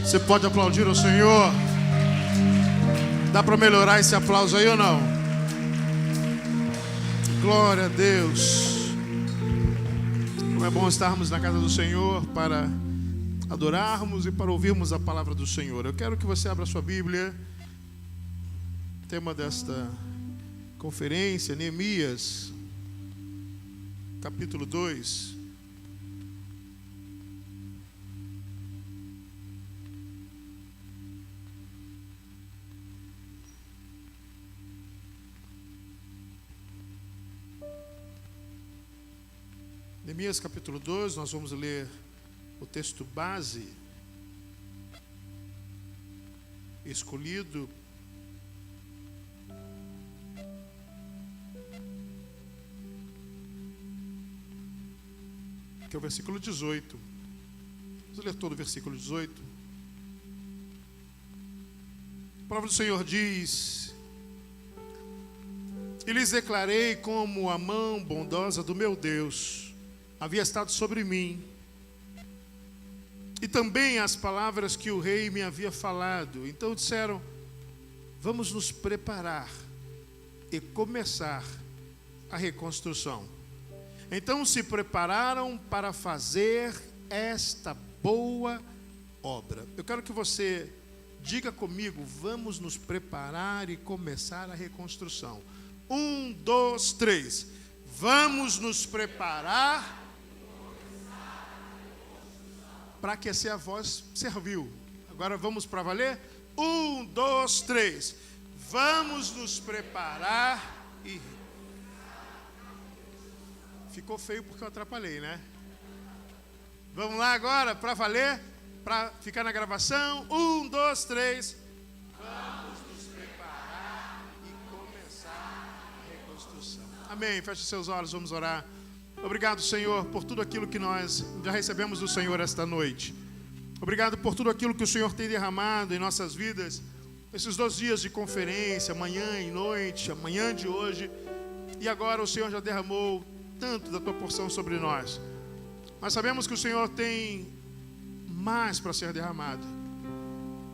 Você pode aplaudir o Senhor? Dá para melhorar esse aplauso aí ou não? Glória a Deus. Como é bom estarmos na casa do Senhor para adorarmos e para ouvirmos a palavra do Senhor. Eu quero que você abra sua Bíblia. Tema desta conferência, Neemias, capítulo 2. Neemias capítulo 2, nós vamos ler o texto base escolhido que é o versículo 18. Vamos ler todo o versículo 18. A palavra do Senhor diz: E lhes declarei como a mão bondosa do meu Deus havia estado sobre mim, e também as palavras que o rei me havia falado. Então disseram: vamos nos preparar e começar a reconstrução. Então se prepararam para fazer esta boa obra. Eu quero que você diga comigo: vamos nos preparar e começar a reconstrução. 1, 2, 3. Vamos nos preparar. Para aquecer a voz, serviu. Agora vamos para valer? 1, 2, 3. Vamos nos preparar e... Ficou feio porque eu atrapalhei, né? Vamos lá agora, para valer? Para ficar na gravação? 1, 2, 3. Vamos nos preparar e começar a reconstrução. Amém. Feche seus olhos, vamos orar. Obrigado, Senhor, por tudo aquilo que nós já recebemos do Senhor esta noite. Obrigado por tudo aquilo que o Senhor tem derramado em nossas vidas, esses 2 dias de conferência, manhã e noite, amanhã de hoje. E agora o Senhor já derramou tanto da tua porção sobre nós. Mas sabemos que o Senhor tem mais para ser derramado.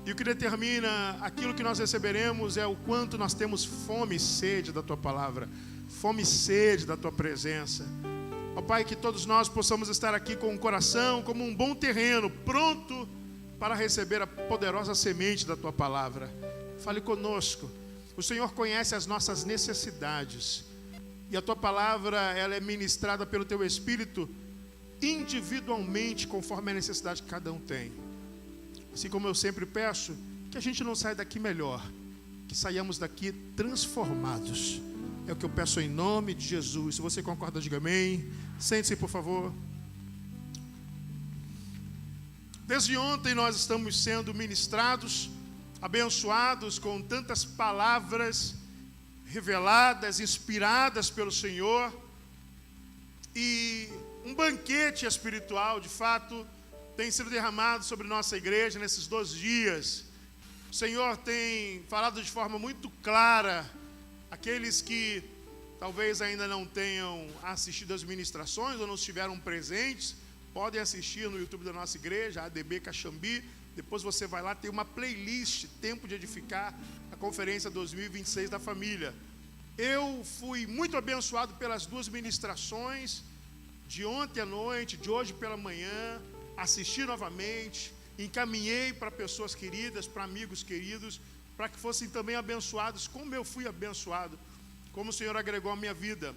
E o que determina aquilo que nós receberemos é o quanto nós temos fome e sede da tua palavra, fome e sede da tua presença. Ó Pai, que todos nós possamos estar aqui com o coração como um bom terreno, pronto para receber a poderosa semente da Tua Palavra. Fale conosco. O Senhor conhece as nossas necessidades. E a Tua Palavra, ela é ministrada pelo Teu Espírito individualmente, conforme a necessidade que cada um tem. Assim como eu sempre peço, que a gente não saia daqui melhor, que saiamos daqui transformados. É o que eu peço em nome de Jesus. Se você concorda, diga amém. Sente-se, por favor. Desde ontem nós estamos sendo ministrados, abençoados com tantas palavras reveladas, inspiradas pelo Senhor. E um banquete espiritual, de fato, tem sido derramado sobre nossa igreja nesses 2 dias. O Senhor tem falado de forma muito clara. Aqueles que talvez ainda não tenham assistido as ministrações ou não estiveram presentes, podem assistir no YouTube da nossa igreja, ADB Caxambi. Depois você vai lá, tem uma playlist, Tempo de Edificar, a Conferência 2026 da Família. Eu fui muito abençoado pelas 2 ministrações, de ontem à noite, de hoje pela manhã. Assisti novamente, encaminhei para pessoas queridas, para amigos queridos, para que fossem também abençoados, como eu fui abençoado, como o Senhor agregou à minha vida.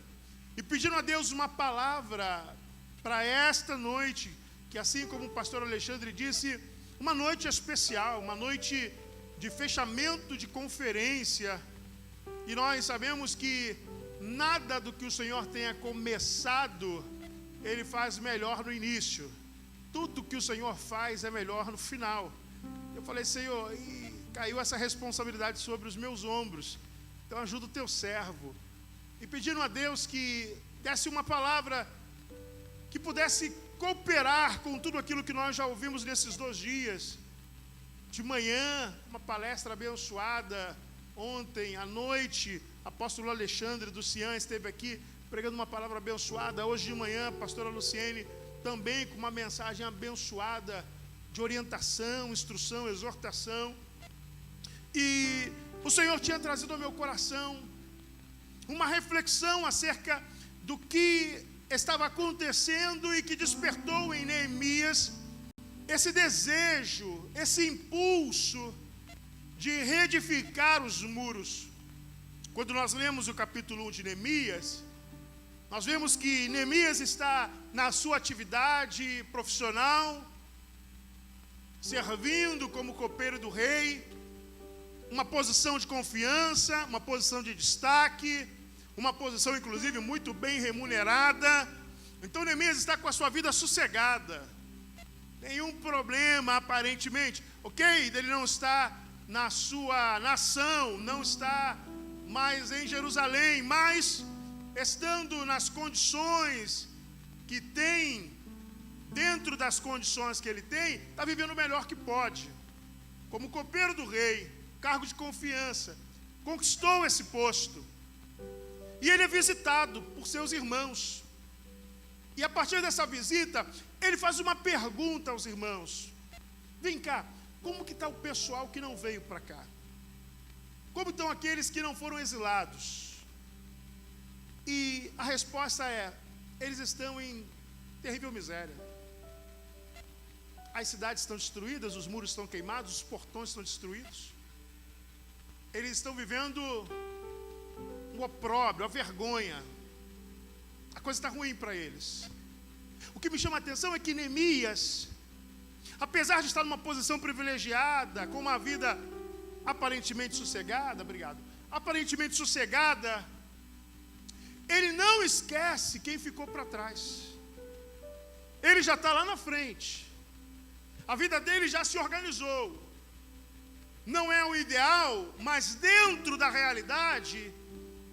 E pedindo a Deus uma palavra para esta noite, que assim como o pastor Alexandre disse, uma noite especial, uma noite de fechamento de conferência. E nós sabemos que nada do que o Senhor tenha começado, Ele faz melhor no início. Tudo que o Senhor faz é melhor no final. Eu falei: Senhor, caiu essa responsabilidade sobre os meus ombros. Então ajuda o teu servo. E pedindo a Deus que desse uma palavra que pudesse cooperar com tudo aquilo que nós já ouvimos nesses 2 dias. De manhã, uma palestra abençoada. Ontem à noite, apóstolo Alexandre do Cian esteve aqui pregando uma palavra abençoada. Hoje de manhã, a pastora Luciene também com uma mensagem abençoada. de orientação, instrução, exortação. E o Senhor tinha trazido ao meu coração uma reflexão acerca do que estava acontecendo e que despertou em Neemias esse desejo, esse impulso de reedificar os muros. Quando nós lemos o capítulo 1 de Neemias, nós vemos que Neemias está na sua atividade profissional, servindo como copeiro do rei, uma posição de confiança, uma posição de destaque, uma posição inclusive muito bem remunerada. Então Neemias está com a sua vida sossegada, nenhum problema aparentemente, ok? Ele não está na sua nação, não está mais em Jerusalém, mas estando nas condições que tem, dentro das condições que ele tem, está vivendo o melhor que pode, como copeiro do rei, cargo de confiança, conquistou esse posto, e ele é visitado por seus irmãos, e a partir dessa visita, ele faz uma pergunta aos irmãos: vem cá, como que está o pessoal que não veio para cá? Como estão aqueles que não foram exilados? E a resposta é: eles estão em terrível miséria. As cidades estão destruídas, os muros estão queimados, os portões estão destruídos. Eles estão vivendo um opróbrio, a vergonha. A coisa está ruim para eles. O que me chama a atenção é que Neemias, apesar de estar numa posição privilegiada, com uma vida aparentemente sossegada, aparentemente sossegada, ele não esquece quem ficou para trás. Ele já está lá na frente. A vida dele já se organizou. Não é o ideal, mas dentro da realidade,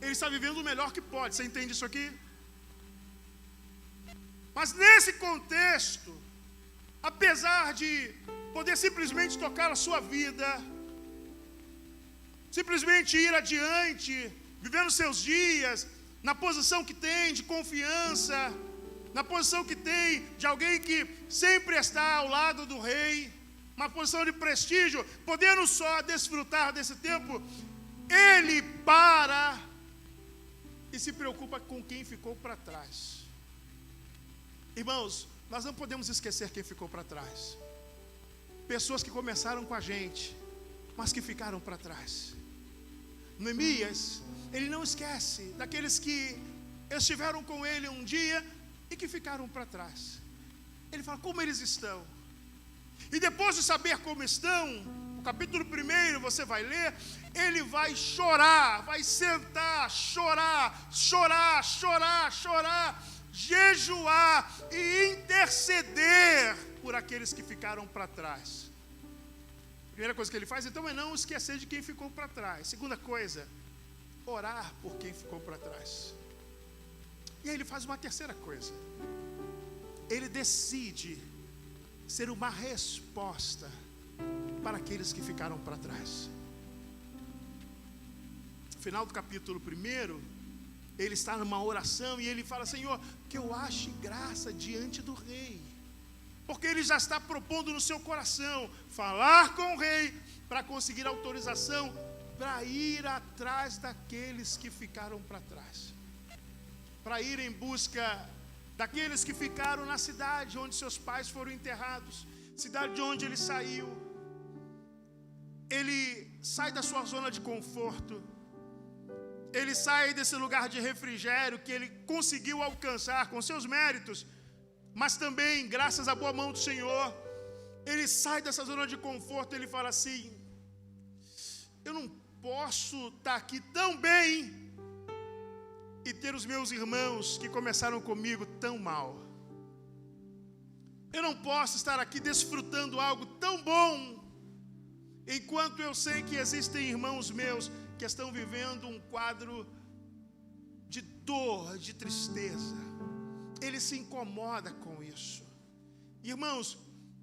ele está vivendo o melhor que pode. Você entende isso aqui? Mas nesse contexto, apesar de poder simplesmente tocar a sua vida, simplesmente ir adiante, vivendo seus dias, na posição que tem de confiança, na posição que tem de alguém que sempre está ao lado do rei, uma posição de prestígio, podendo só desfrutar desse tempo, ele para e se preocupa com quem ficou para trás. Irmãos, nós não podemos esquecer quem ficou para trás. Pessoas que começaram com a gente, mas que ficaram para trás. Neemias, ele não esquece daqueles que estiveram com ele um dia e que ficaram para trás. Ele fala como eles estão. E depois de saber como estão, o capítulo 1 você vai ler, ele vai chorar, vai sentar, chorar, jejuar e interceder por aqueles que ficaram para trás. Primeira coisa que ele faz, então, é não esquecer de quem ficou para trás. Segunda coisa, orar por quem ficou para trás. E aí ele faz uma terceira coisa. Ele decide ser uma resposta para aqueles que ficaram para trás. No final do capítulo 1, ele está numa oração e ele fala: Senhor, que eu ache graça diante do rei. Porque ele já está propondo no seu coração falar com o rei para conseguir autorização para ir atrás daqueles que ficaram para trás, para ir em busca daqueles que ficaram na cidade onde seus pais foram enterrados, cidade de onde ele saiu. Ele sai da sua zona de conforto, ele sai desse lugar de refrigério que ele conseguiu alcançar com seus méritos, mas também graças à boa mão do Senhor. Ele sai dessa zona de conforto, ele fala assim: eu não posso estar aqui tão bem e ter os meus irmãos que começaram comigo tão mal. Eu não posso estar aqui desfrutando algo tão bom, enquanto eu sei que existem irmãos meus que estão vivendo um quadro de dor, de tristeza. Ele se incomoda com isso. Irmãos,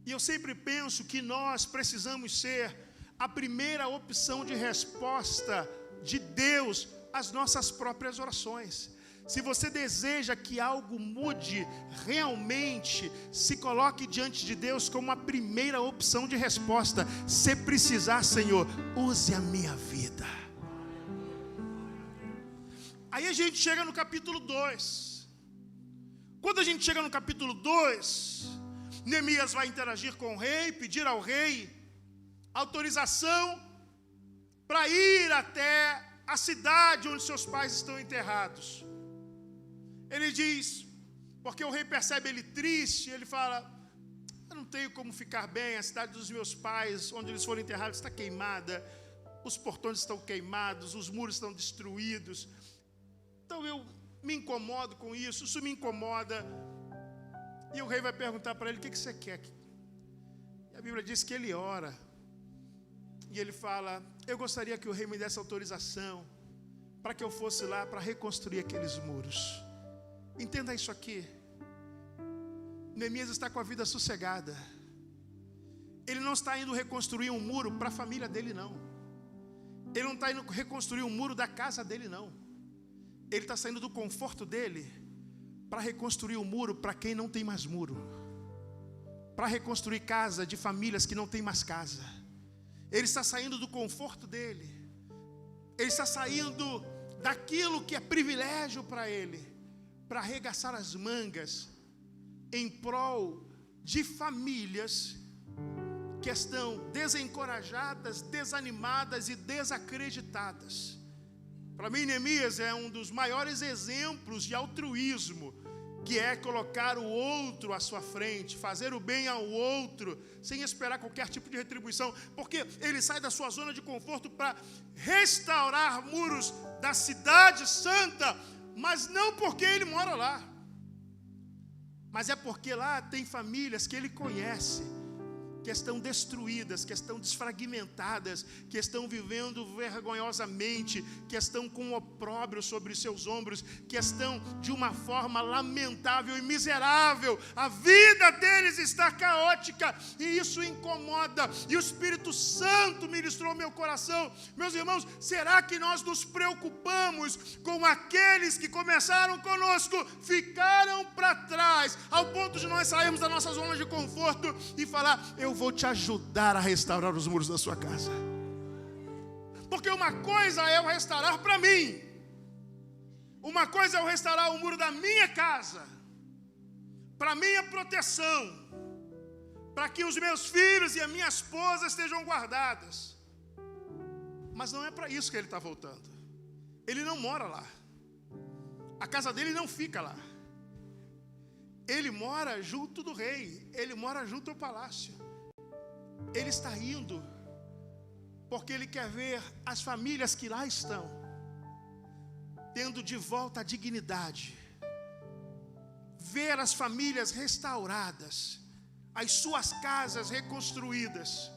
e eu sempre penso que nós precisamos ser a primeira opção de resposta de Deus às nossas próprias orações. se você deseja que algo mude realmente, se coloque diante de Deus como a primeira opção de resposta. Se precisar, Senhor, use a minha vida. Aí a gente chega no capítulo 2. Quando a gente chega no capítulo 2, Neemias vai interagir com o rei, pedir ao rei autorização para ir até a cidade onde seus pais estão enterrados. Ele diz, porque o rei percebe ele triste, ele fala: eu não tenho como ficar bem, a cidade dos meus pais, onde eles foram enterrados, está queimada, os portões estão queimados, os muros estão destruídos. Então eu me incomodo com isso me incomoda. E o rei vai perguntar para ele: o que você quer? E a Bíblia diz que ele ora. E ele fala: eu gostaria que o rei me desse autorização para que eu fosse lá para reconstruir aqueles muros. Entenda isso aqui. Neemias está com a vida sossegada. Ele não está indo reconstruir um muro para a família dele, não. Ele não está indo reconstruir um muro da casa dele, não. Ele está saindo do conforto dele para reconstruir o muro para quem não tem mais muro, para reconstruir casa de famílias que não tem mais casa. Ele está saindo do conforto dele, ele está saindo daquilo que é privilégio para ele, para arregaçar as mangas em prol de famílias que estão desencorajadas, desanimadas e desacreditadas. Para mim, Neemias é um dos maiores exemplos de altruísmo, que é colocar o outro à sua frente, fazer o bem ao outro, sem esperar qualquer tipo de retribuição, porque ele sai da sua zona de conforto para restaurar muros da cidade santa, mas não porque ele mora lá, mas é porque lá tem famílias que ele conhece, que estão destruídas, que estão desfragmentadas, que estão vivendo vergonhosamente, que estão com um opróbrio sobre os seus ombros, que estão de uma forma lamentável e miserável. A vida deles está caótica e isso incomoda. E o Espírito Santo ministrou meu coração. Meus irmãos, será que nós nos preocupamos com aqueles que começaram conosco, ficaram para trás, ao ponto de nós sairmos da nossa zona de conforto e falar: eu vou te ajudar a restaurar os muros da sua casa? Porque uma coisa é eu restaurar para mim, uma coisa é eu restaurar o muro da minha casa, para minha proteção, para que os meus filhos e a minha esposa estejam guardadas. Mas não é para isso que ele está voltando. Ele não mora lá, a casa dele não fica lá. Ele mora junto do rei, ele mora junto ao palácio. Ele está indo porque ele quer ver as famílias que lá estão tendo de volta a dignidade, ver as famílias restauradas, as suas casas reconstruídas,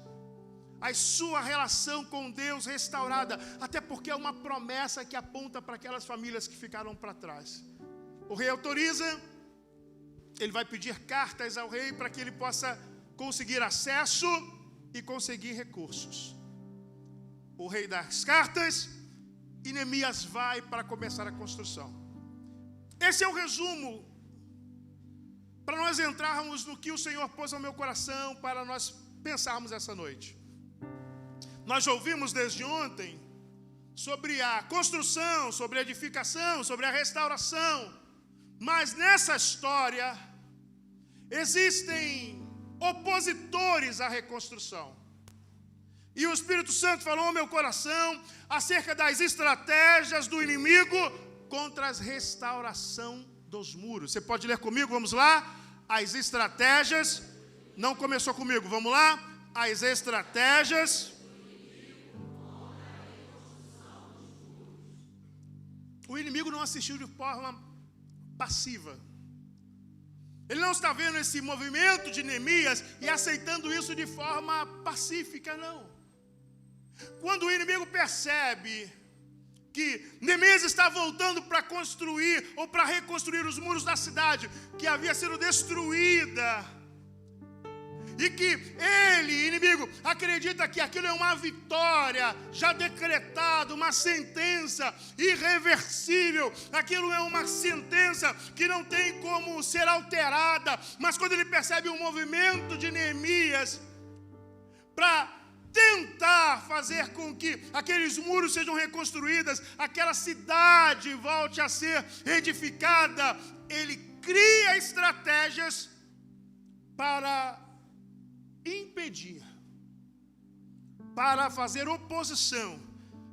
a sua relação com Deus restaurada, até porque é uma promessa que aponta para aquelas famílias que ficaram para trás. O rei autoriza, ele vai pedir cartas ao rei para que ele possa conseguir acesso e conseguir recursos. O rei dá as cartas e Neemias vai para começar a construção. Esse é o resumo, para nós entrarmos no que o Senhor pôs ao meu coração, para nós pensarmos essa noite. Nós ouvimos desde ontem sobre a construção, sobre a edificação, sobre a restauração, mas nessa história existem opositores à reconstrução. E o Espírito Santo falou ao meu coração acerca das estratégias do inimigo contra a restauração dos muros. Você pode ler comigo? Vamos lá? As estratégias. Não começou comigo, vamos lá? As estratégias. O inimigo não assistiu de forma passiva. Ele não está vendo esse movimento de Neemias e aceitando isso de forma pacífica, não. Quando o inimigo percebe que Neemias está voltando para construir ou para reconstruir os muros da cidade que havia sido destruída, e que ele, inimigo, acredita que aquilo é uma vitória já decretada, uma sentença irreversível, aquilo é uma sentença que não tem como ser alterada. Mas quando ele percebe o movimento de Neemias para tentar fazer com que aqueles muros sejam reconstruídos, aquela cidade volte a ser edificada, ele cria estratégias para impedir, para fazer oposição,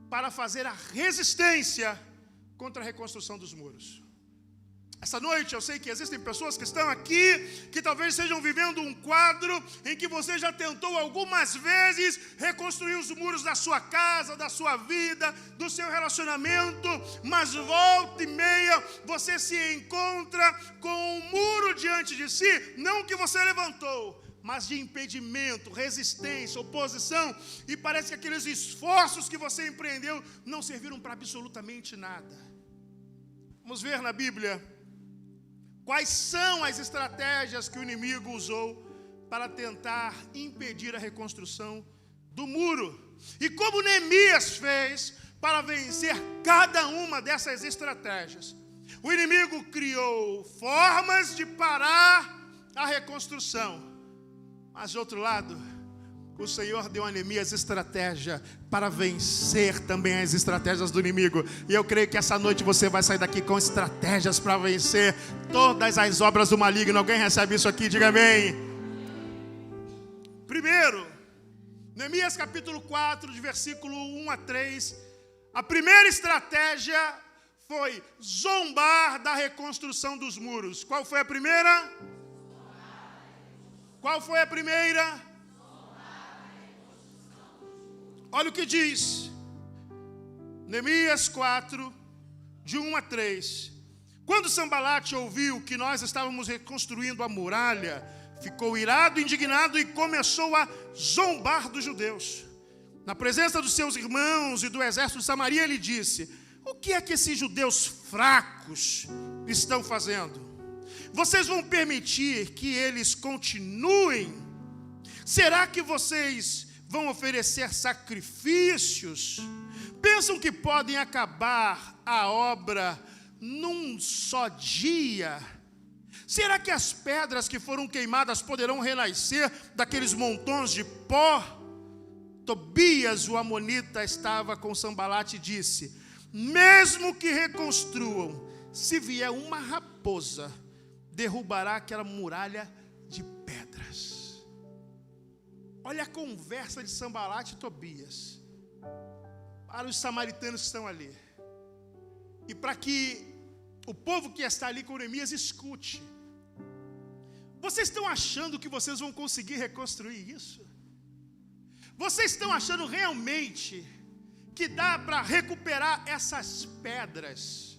para fazer a resistência contra a reconstrução dos muros. Essa noite eu sei que existem pessoas que estão aqui, que talvez estejam vivendo um quadro em que você já tentou algumas vezes reconstruir os muros da sua casa, da sua vida, do seu relacionamento, mas volta e meia você se encontra com um muro diante de si, não que você levantou, mas de impedimento, resistência, oposição, e parece que aqueles esforços que você empreendeu não serviram para absolutamente nada. Vamos ver na Bíblia quais são as estratégias que o inimigo usou para tentar impedir a reconstrução do muro. E como Neemias fez para vencer cada uma dessas estratégias. O inimigo criou formas de parar a reconstrução. Mas, de outro lado, o Senhor deu a Neemias estratégia para vencer também as estratégias do inimigo. E eu creio que essa noite você vai sair daqui com estratégias para vencer todas as obras do maligno. Alguém recebe isso aqui? Diga amém. Primeiro, Neemias capítulo 4, de versículo 1 a 3. A primeira estratégia foi zombar da reconstrução dos muros. Qual foi a primeira? Qual foi a primeira? Olha o que diz Neemias 4, de 1 a 3. Quando Sambalate ouviu que nós estávamos reconstruindo a muralha, ficou irado, indignado e começou a zombar dos judeus. Na presença dos seus irmãos e do exército de Samaria, ele disse: o que é que esses judeus fracos estão fazendo? Vocês vão permitir que eles continuem? Será que vocês vão oferecer sacrifícios? Pensam que podem acabar a obra num só dia? Será que as pedras que foram queimadas poderão renascer daqueles montões de pó? Tobias, o amonita, estava com Sambalate e disse: mesmo que reconstruam, se vier uma raposa, derrubará aquela muralha de pedras. Olha a conversa de Sambalate e Tobias para os samaritanos que estão ali. E para que o povo que está ali com Neemias escute. Vocês estão achando que vocês vão conseguir reconstruir isso? Vocês estão achando realmente que dá para recuperar essas pedras?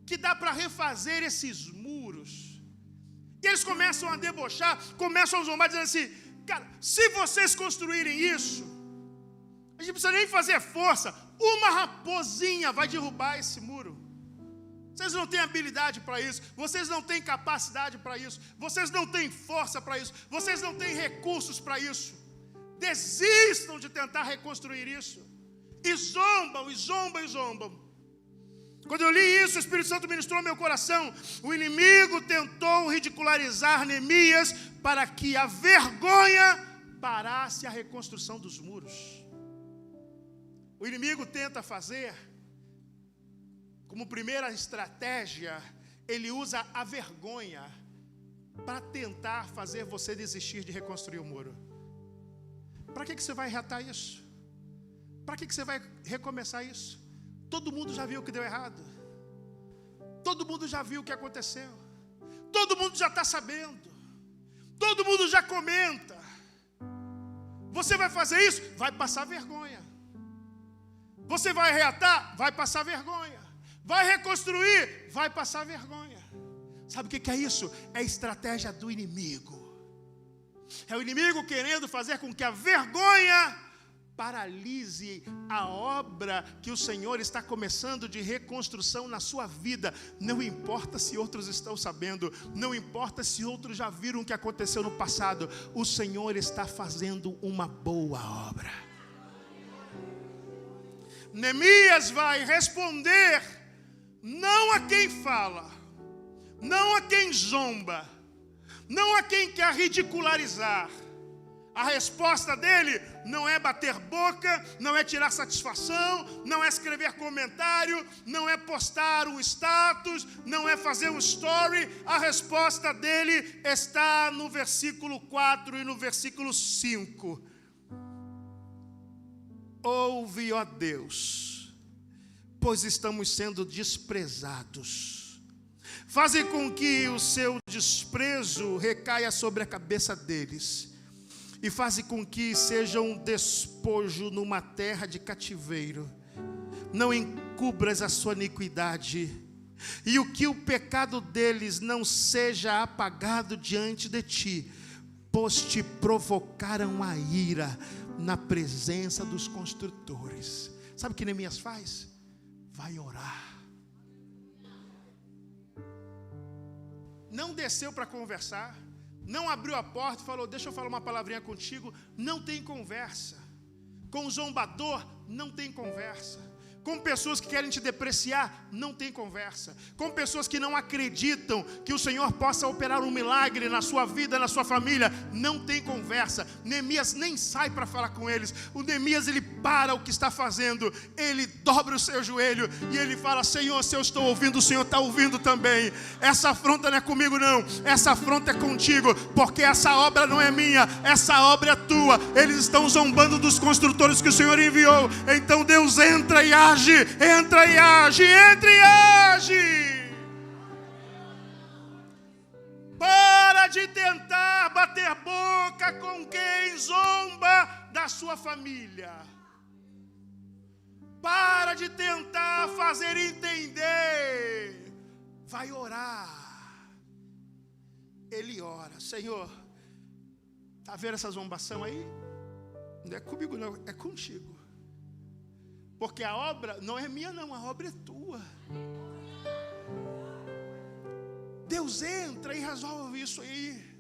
Que dá para refazer esses muros? E eles começam a debochar, começam a zombar, dizendo assim: cara, se vocês construírem isso, a gente não precisa nem fazer força, uma raposinha vai derrubar esse muro. Vocês não têm habilidade para isso, vocês não têm capacidade para isso, vocês não têm força para isso, vocês não têm recursos para isso. Desistam de tentar reconstruir isso. E zombam, e zombam, e zombam. Quando eu li isso, o Espírito Santo ministrou ao meu coração. O inimigo tentou ridicularizar Neemias para que a vergonha parasse a reconstrução dos muros. O inimigo tenta fazer, como primeira estratégia, ele usa a vergonha para tentar fazer você desistir de reconstruir o muro. Para que você vai reatar isso? Para que você vai recomeçar isso? Todo mundo já viu o que deu errado. Todo mundo já viu o que aconteceu. Todo mundo já está sabendo. Todo mundo já comenta. Você vai fazer isso? Vai passar vergonha. Você vai reatar? Vai passar vergonha. Vai reconstruir? Vai passar vergonha. Sabe o que é isso? É a estratégia do inimigo. É o inimigo querendo fazer com que a vergonha paralise a obra que o Senhor está começando de reconstrução na sua vida. Não importa se outros estão sabendo, não importa se outros já viram o que aconteceu no passado, o Senhor está fazendo uma boa obra. Neemias vai responder não a quem fala, não a quem zomba, não a quem quer ridicularizar. A resposta dele não é bater boca, não é tirar satisfação, não é escrever comentário, não é postar um status, não é fazer um story. A resposta dele está no versículo 4 e no versículo 5. Ouve, ó Deus, pois estamos sendo desprezados. Faze com que o seu desprezo recaia sobre a cabeça deles. E faze com que seja um despojo numa terra de cativeiro. Não encubras a sua iniquidade, e o que o pecado deles não seja apagado diante de ti, pois te provocaram a ira na presença dos construtores. Sabe o que Neemias faz? Vai orar. Não desceu para conversar, não abriu a porta e falou, deixa eu falar uma palavrinha contigo. Não tem conversa. Com o zombador, não tem conversa. Com pessoas que querem te depreciar, não tem conversa. Com pessoas que não acreditam que o Senhor possa operar um milagre na sua vida, na sua família, não tem conversa. Neemias nem sai para falar com eles. O Neemias, ele para o que está fazendo, ele dobra o seu joelho e ele fala, Senhor, se eu estou ouvindo, o Senhor está ouvindo também. Essa afronta não é comigo não, essa afronta é contigo, porque essa obra não é minha, essa obra é tua. Eles estão zombando dos construtores que o Senhor enviou. Então Deus entra e age. Entra e age, entra e age. Para de tentar bater boca com quem zomba da sua família. Para de tentar fazer entender. Vai orar. Ele ora, Senhor, está vendo essa zombação aí? Não é comigo não, é contigo. Porque a obra não é minha não, a obra é tua. Deus entra e resolve isso aí.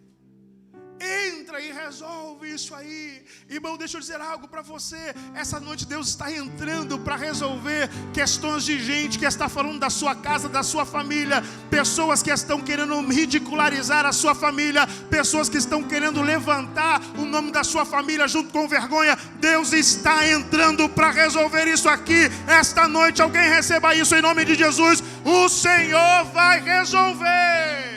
Entra e resolve isso aí. Irmão, deixa eu dizer algo para você. Essa noite Deus está entrando para resolver questões de gente que está falando da sua casa, da sua família. Pessoas que estão querendo ridicularizar a sua família. Pessoas que estão querendo levantar o nome da sua família junto com vergonha. Deus está entrando para resolver isso aqui. Esta noite alguém receba isso em nome de Jesus. O Senhor vai resolver.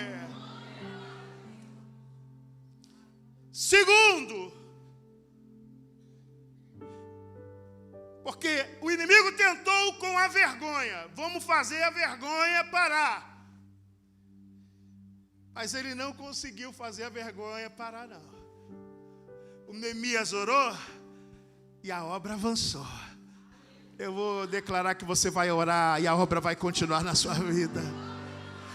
Segundo, porque o inimigo tentou com a vergonha. Vamos fazer a vergonha parar. Mas ele não conseguiu fazer a vergonha parar, não. O Neemias orou e a obra avançou. Eu vou declarar que você vai orar e a obra vai continuar na sua vida.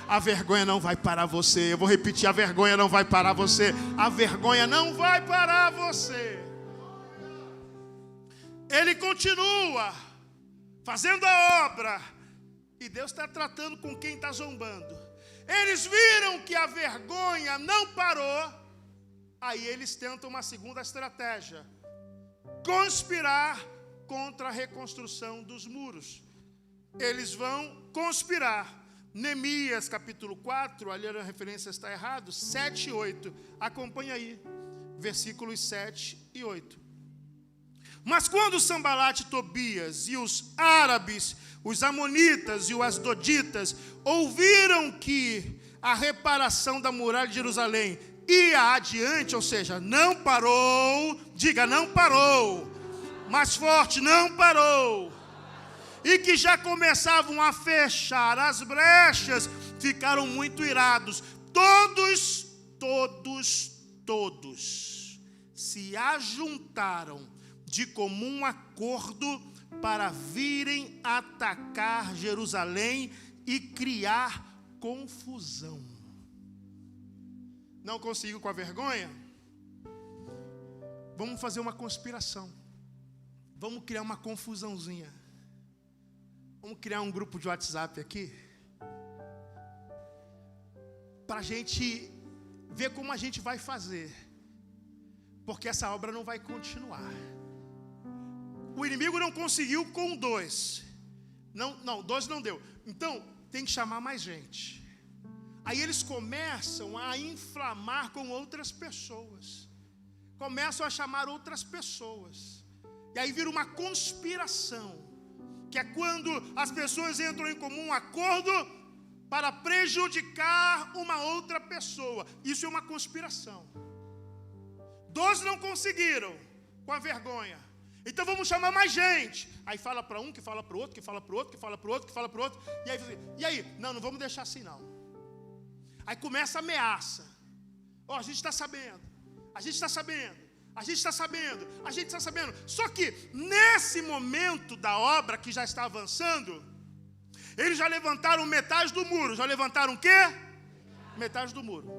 A vergonha não vai parar você. Eu vou repetir, a vergonha não vai parar você. A vergonha não vai parar você. Ele continua fazendo a obra. E Deus está tratando com quem está zombando. Eles viram que a vergonha não parou. Aí eles tentam uma segunda estratégia. Conspirar contra a reconstrução dos muros. Eles vão conspirar. Neemias capítulo 4, ali a referência está errado, 7 e 8. Acompanha aí, versículos 7 e 8. Mas quando Sambalate, Tobias e os árabes, os amonitas e os asdoditas ouviram que a reparação da muralha de Jerusalém ia adiante, ou seja, não parou, diga não parou, mais forte, não parou, e que já começavam a fechar as brechas, ficaram muito irados. Todos se ajuntaram de comum acordo para virem atacar Jerusalém e criar confusão. Não conseguiu com a vergonha? Vamos fazer uma conspiração. Vamos criar uma confusãozinha. Vamos criar um grupo de WhatsApp aqui, para a gente ver como a gente vai fazer, porque essa obra não vai continuar. O inimigo não conseguiu com 2. Não, 2 não deu. Então, tem que chamar mais gente. Aí eles começam a inflamar com outras pessoas. Começam a chamar outras pessoas. E aí vira uma conspiração, que é quando as pessoas entram em comum acordo para prejudicar uma outra pessoa. Isso é uma conspiração. 2 não conseguiram, com a vergonha. Então vamos chamar mais gente. Aí fala para um, que fala para o outro, que fala para o outro, que fala para o outro, que fala para o outro. E aí? Não vamos deixar assim não. Aí começa a ameaça. A gente está sabendo. A gente está sabendo. A gente está sabendo. A gente está sabendo. Só que nesse momento da obra que já está avançando, eles já levantaram metade do muro. Já levantaram o quê? Metade do muro.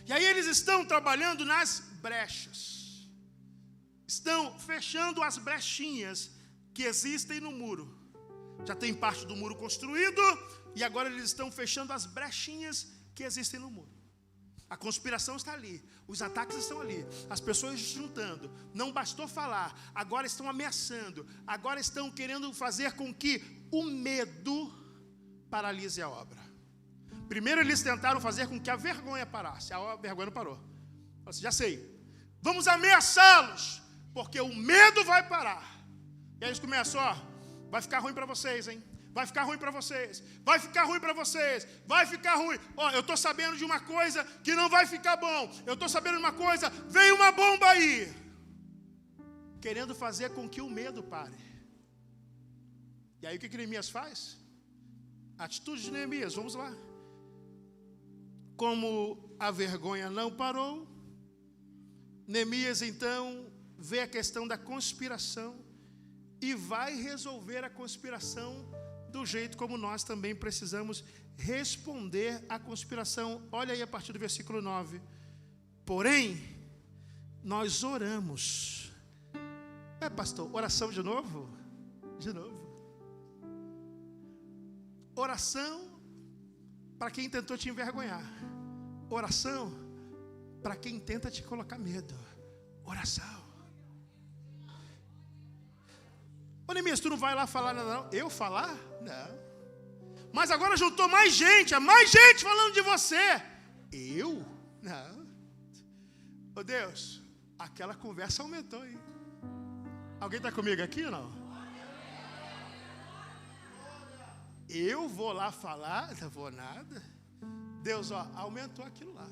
E aí eles estão trabalhando nas brechas. Estão fechando as brechinhas que existem no muro. Já tem parte do muro construído e agora eles estão fechando as brechinhas que existem no muro. A conspiração está ali, os ataques estão ali, as pessoas se juntando. Não bastou falar, agora estão ameaçando, agora estão querendo fazer com que o medo paralise a obra. Primeiro eles tentaram fazer com que a vergonha parasse. A vergonha não parou. Já sei, vamos ameaçá-los, porque o medo vai parar. E aí eles começam, vai ficar ruim para vocês, hein? Vai ficar ruim para vocês. Vai ficar ruim para vocês. Vai ficar ruim. Eu estou sabendo de uma coisa que não vai ficar bom. Eu estou sabendo de uma coisa, vem uma bomba aí. Querendo fazer com que o medo pare. E aí o que Neemias faz? Atitude de Neemias, vamos lá. Como a vergonha não parou, Neemias então vê a questão da conspiração e vai resolver a conspiração do jeito como nós também precisamos responder à conspiração. Olha aí a partir do versículo 9. Porém, nós oramos. Pastor, oração de novo? De novo. Oração para quem tentou te envergonhar. Oração para quem tenta te colocar medo. Oração. Neemias, tu não vai lá falar nada não? Eu falar? Não. Mas agora juntou mais gente falando de você. Eu? Não. Deus, aquela conversa aumentou aí. Alguém está comigo aqui ou não? Eu vou lá falar? Não vou nada. Deus, aumentou aquilo lá.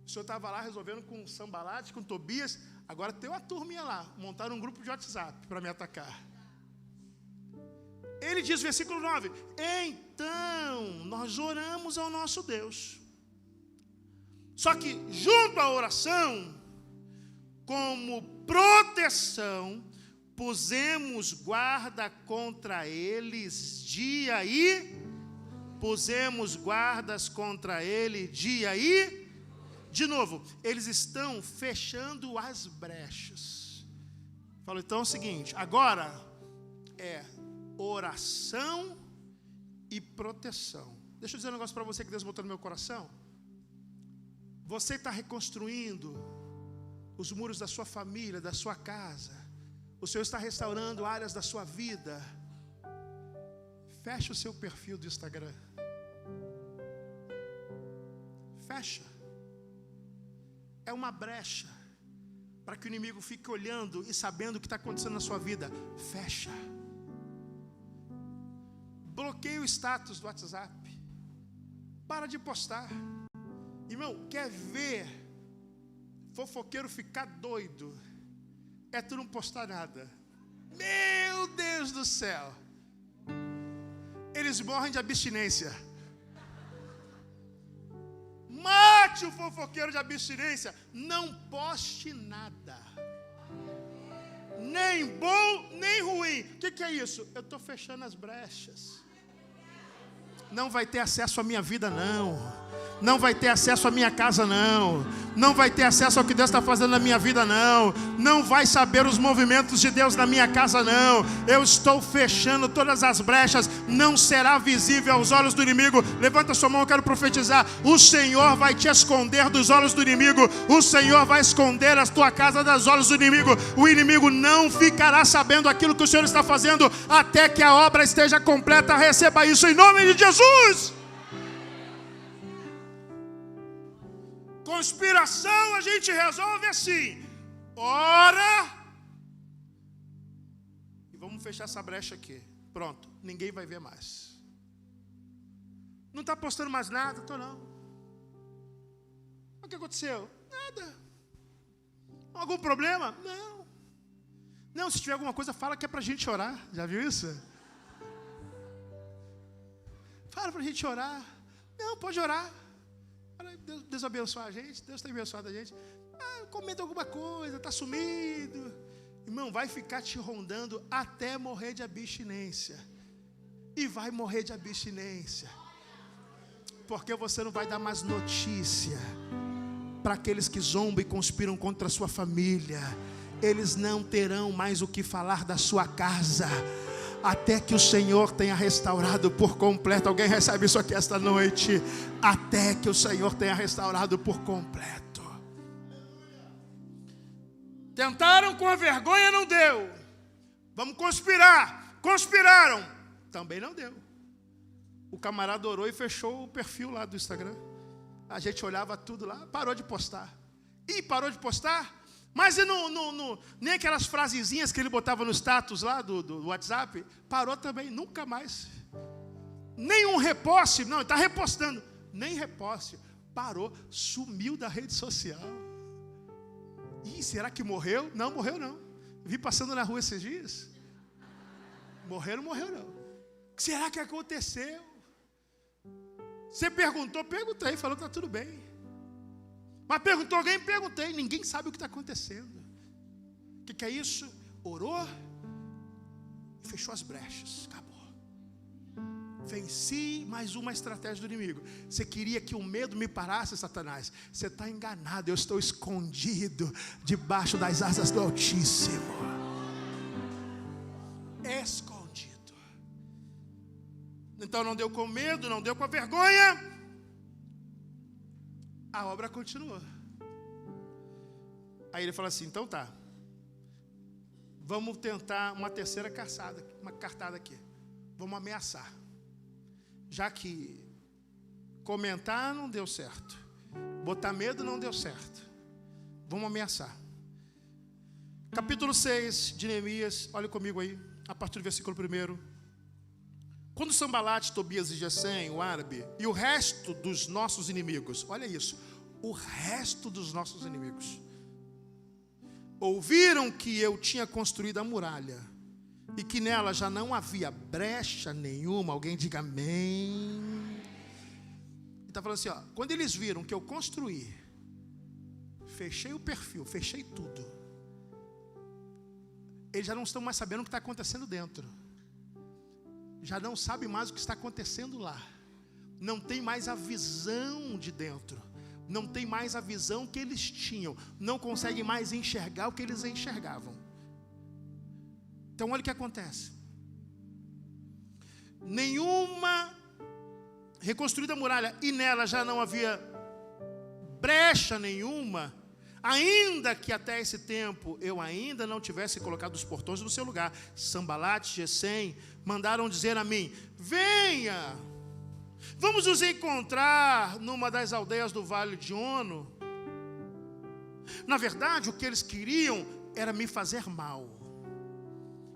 O senhor estava lá resolvendo com Sambalate, com Tobias. Agora tem uma turminha lá. Montaram um grupo de WhatsApp para me atacar. Ele diz, versículo 9. Então, nós oramos ao nosso Deus. Só que junto à oração, como proteção, pusemos guarda contra eles dia e... Pusemos guardas contra ele dia e... De novo, eles estão fechando as brechas. Falo, então é o seguinte, agora é oração e proteção. Deixa eu dizer um negócio para você que Deus botou no meu coração. Você está reconstruindo os muros da sua família, da sua casa. O Senhor está restaurando áreas da sua vida. Fecha o seu perfil do Instagram. Fecha. É uma brecha para que o inimigo fique olhando e sabendo o que está acontecendo na sua vida. Fecha. Bloqueia o status do WhatsApp. Para de postar. Irmão, quer ver fofoqueiro ficar doido? É tu não postar nada. Meu Deus do céu. Eles morrem de abstinência. Mate o fofoqueiro de abstinência. Não poste nada. Nem bom, nem ruim. O que é isso? Eu estou fechando as brechas. Não vai ter acesso à minha vida, não. Não vai ter acesso à minha casa, não. não vai ter acesso ao que Deus está fazendo na minha vida, não. Não vai saber os movimentos de Deus na minha casa, não. Eu estou fechando todas as brechas, não será visível aos olhos do inimigo. Levanta sua mão, eu quero profetizar. O Senhor vai te esconder dos olhos do inimigo. O Senhor vai esconder a tua casa dos olhos do inimigo. O inimigo não ficará sabendo aquilo que o Senhor está fazendo até que a obra esteja completa. Receba isso em nome de Jesus. Conspiração a gente resolve assim: ora e vamos fechar essa brecha aqui. Pronto, ninguém vai ver mais. Não está postando mais nada? Estou não. O que aconteceu? Nada. Algum problema? Não. Não, se tiver alguma coisa, fala que é para a gente orar. Já viu isso? Fala para a gente orar. Não, pode orar. Deus abençoe a gente. Deus tem abençoado a gente. Comenta alguma coisa, está sumido. Irmão, vai ficar te rondando até morrer de abstinência. E vai morrer de abstinência. Porque você não vai dar mais notícia para aqueles que zombam e conspiram contra a sua família. Eles não terão mais o que falar da sua casa, até que o Senhor tenha restaurado por completo. Alguém recebe isso aqui esta noite? Até que o Senhor tenha restaurado por completo. Tentaram com a vergonha, não deu. Vamos conspirar. Conspiraram. Também não deu. O camarada orou e fechou o perfil lá do Instagram. A gente olhava tudo lá, parou de postar. E parou de postar? Mas nem aquelas frasezinhas que ele botava no status lá do WhatsApp, parou também, nunca mais. Nenhum reposte, não, ele está repostando. Nem reposte, parou, sumiu da rede social. Ih, será que morreu? Não, morreu não. Vi passando na rua esses dias. Morreu, não morreu não. O que será que aconteceu? Você perguntou? Perguntei, falou que está tudo bem. Mas perguntou alguém? Perguntei. Ninguém sabe o que está acontecendo. O que é isso? Orou e fechou as brechas. Acabou. Venci mais uma estratégia do inimigo. Você queria que o medo me parasse, Satanás? Você está enganado. Eu estou escondido debaixo das asas do Altíssimo. Escondido. Então não deu com medo, não deu com a vergonha. A obra continuou. Aí ele fala assim: então tá, vamos tentar uma terceira cartada aqui. Vamos ameaçar. Já que comentar não deu certo, botar medo não deu certo, vamos ameaçar. Capítulo 6 de Neemias, olha comigo aí, a partir do versículo 1. Quando Sambalate, Tobias e Gesem, o árabe, e o resto dos nossos inimigos, olha isso, o resto dos nossos inimigos, ouviram que eu tinha construído a muralha, e que nela já não havia brecha nenhuma, alguém diga amém. Ele está falando assim, ó, quando eles viram que eu construí, fechei o perfil, fechei tudo, eles já não estão mais sabendo o que está acontecendo dentro. Já não sabe mais o que está acontecendo lá. Não tem mais a visão de dentro. Não tem mais a visão que eles tinham. Não conseguem mais enxergar o que eles enxergavam. Então olha o que acontece. Nenhuma reconstruída muralha, e nela já não havia brecha nenhuma, ainda que até esse tempo eu ainda não tivesse colocado os portões no seu lugar. Sambalate, Gesem mandaram dizer a mim: venha, vamos nos encontrar numa das aldeias do Vale de Ono. Na verdade, o que eles queriam era me fazer mal.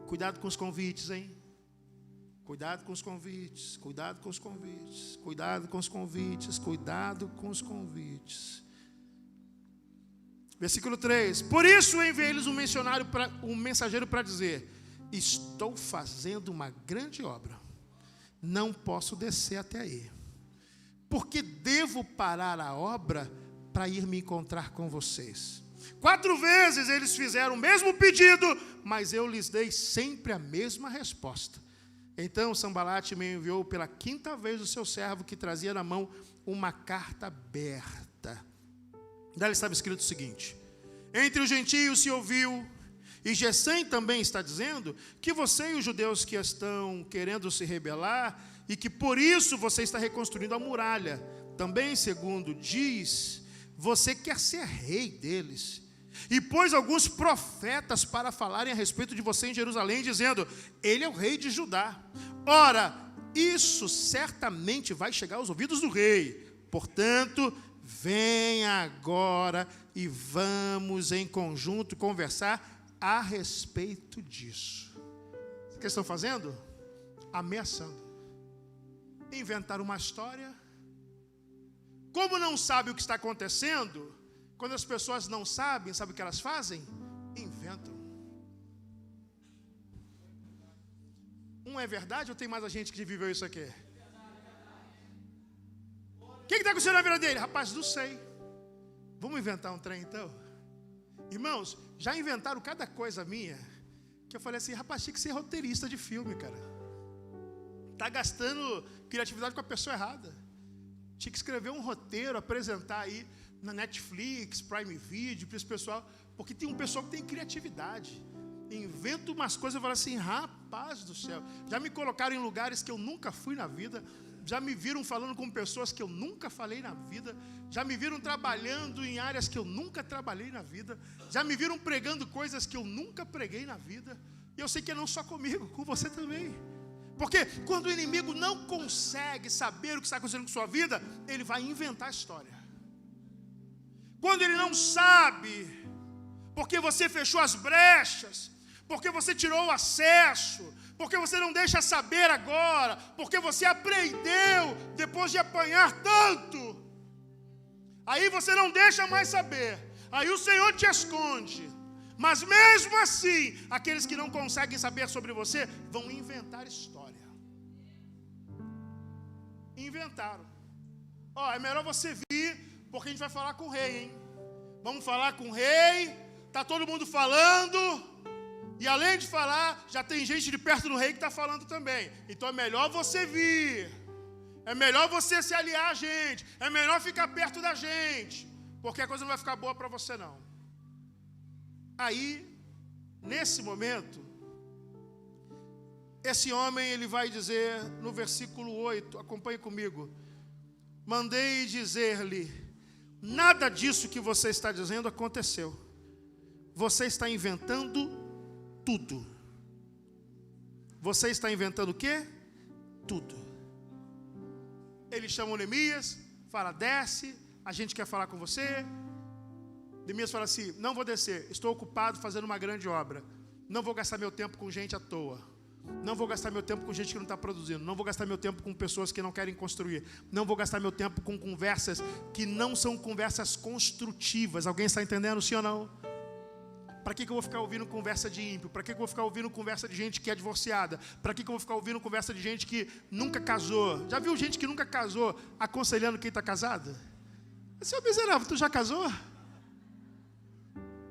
Cuidado com os convites, hein? Cuidado com os convites, cuidado com os convites, cuidado com os convites, cuidado com os convites. Versículo 3. Por isso eu enviei-lhes um mensageiro para dizer: estou fazendo uma grande obra, não posso descer até aí, porque devo parar a obra para ir me encontrar com vocês. 4 vezes eles fizeram o mesmo pedido, mas eu lhes dei sempre a mesma resposta. Então Sambalate me enviou pela 5ª vez o seu servo, que trazia na mão uma carta aberta. Daí estava escrito o seguinte: entre os gentios se ouviu, e Gesem também está dizendo, que você e os judeus que estão querendo se rebelar, e que por isso você está reconstruindo a muralha, também, segundo diz, você quer ser rei deles. E pôs alguns profetas para falarem a respeito de você em Jerusalém, dizendo, ele é o rei de Judá. Ora, isso certamente vai chegar aos ouvidos do rei. Portanto, venha agora e vamos em conjunto conversar a respeito disso. O que estão fazendo? Ameaçando. Inventaram uma história. Como não sabe o que está acontecendo, quando as pessoas não sabem, sabe o que elas fazem? Inventam. É verdade ou tem mais a gente que viveu isso aqui? O que está acontecendo na vida dele? Rapaz, não sei. Vamos inventar um trem então? Irmãos, já inventaram cada coisa minha, que eu falei assim, rapaz, tinha que ser roteirista de filme, cara. Está gastando criatividade com a pessoa errada. Tinha que escrever um roteiro, apresentar aí na Netflix, Prime Video, para esse pessoal, porque tem um pessoal que tem criatividade. Invento umas coisas e falo assim, rapaz do céu, já me colocaram em lugares que eu nunca fui na vida, já me viram falando com pessoas que eu nunca falei na vida, já me viram trabalhando em áreas que eu nunca trabalhei na vida, já me viram pregando coisas que eu nunca preguei na vida, e eu sei que é não só comigo, com você também. Porque quando o inimigo não consegue saber o que está acontecendo com sua vida, ele vai inventar a história. Quando ele não sabe, porque você fechou as brechas, porque você tirou o acesso, porque você não deixa saber agora, porque você aprendeu depois de apanhar tanto, aí você não deixa mais saber, aí o Senhor te esconde. Mas mesmo assim, aqueles que não conseguem saber sobre você, vão inventar história. Inventaram. É melhor você vir, porque a gente vai falar com o rei, hein? Vamos falar com o rei, está todo mundo falando, e além de falar, já tem gente de perto do rei que está falando também. Então é melhor você vir, é melhor você se aliar a gente, é melhor ficar perto da gente, porque a coisa não vai ficar boa para você não. Aí, nesse momento, esse homem ele vai dizer no versículo 8, acompanhe comigo, mandei dizer-lhe, nada disso que você está dizendo aconteceu. Você está inventando tudo. Você está inventando o quê? Tudo. Ele chama o Neemias, fala, desce, a gente quer falar com você. Neemias fala assim, não vou descer, estou ocupado fazendo uma grande obra. Não vou gastar meu tempo com gente à toa. Não vou gastar meu tempo com gente que não está produzindo. Não vou gastar meu tempo com pessoas que não querem construir. Não vou gastar meu tempo com conversas que não são conversas construtivas. Alguém está entendendo, sim ou não? Para que eu vou ficar ouvindo conversa de ímpio? Para que eu vou ficar ouvindo conversa de gente que é divorciada? Para que eu vou ficar ouvindo conversa de gente que nunca casou? Já viu gente que nunca casou aconselhando quem está casado? Seu miserável, tu já casou?